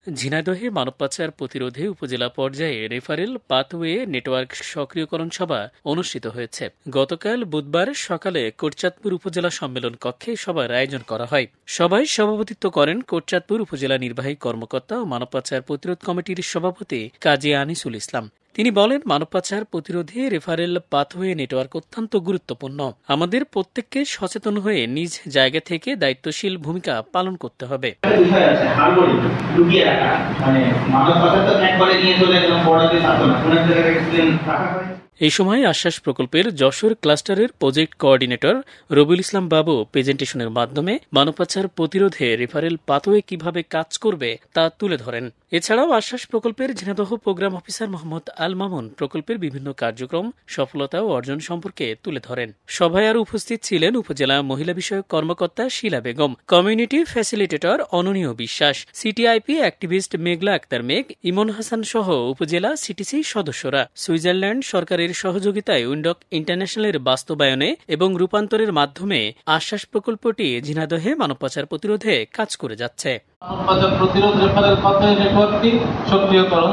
ঝিনাইদহে মানব পাচার প্রতিরোধে উপজেলা পর্যায়ে রেফারেল পাথওয়ে নেটওয়ার্ক সক্রিয়করণ সভা অনুষ্ঠিত হয়েছে। গতকাল বুধবার সকালে কোটচাঁদপুর উপজেলা সম্মেলন কক্ষে সভার আয়োজন করা হয়। সভায় সভাপতিত্ব করেন কোটচাঁদপুর উপজেলা নির্বাহী কর্মকর্তা ও মানব পাচার প্রতিরোধ কমিটির সভাপতি কাজী আনিসুল ইসলাম। তিনি বলেন, মানব পাচার প্রতিরোধে রেফারেল পাথওয়ে নেটওয়ার্ক অত্যন্ত গুরুত্বপূর্ণ। আমাদের প্রত্যেককে সচেতন হয়ে নিজ জায়গা থেকে দায়িত্বশীল ভূমিকা পালন করতে হবে। এই সময় আশ্বাস প্রকল্পের যশোর ক্লাস্টারের প্রজেক্ট কোঅর্ডিনেটর রবিউল ইসলাম বাবু প্রেজেন্টেশনের মাধ্যমে মানব পাচার প্রতিরোধে রেফারেল পাথওয়ে কিভাবে কাজ করবে তা তুলে ধরেন। এছাড়াও আশ্বাস প্রকল্পের ঝিনাইদহ প্রোগ্রাম অফিসার মোহাম্মদ আল মামুন প্রকল্পের বিভিন্ন কার্যক্রম, সফলতা ও অর্জন সম্পর্কে তুলে ধরেন। সভায় আরও উপস্থিত ছিলেন উপজেলা মহিলা বিষয়ক কর্মকর্তা শিলা বেগম, কমিউনিটি ফ্যাসিলিটেটর অননীয় বিশ্বাস, সিটিআইপি অ্যাক্টিভিস্ট মেঘলা আক্তার মেঘ, ইমন হাসান সহ উপজেলা সিটিসি সদস্যরা। সুইজারল্যান্ড সরকারের সহযোগিতায় উইন্ডক ইন্টারন্যাশনালের বাস্তবায়নে এবং রূপান্তরের মাধ্যমে আশ্বাস প্রকল্পটি ঝিনাইদহে মানব পাচার প্রতিরোধে কাজ করে যাচ্ছে। মানব পাচার প্রতিরোধ রেফারেল পাথওয়ে নেটওয়ার্কটি সক্রিয়করণ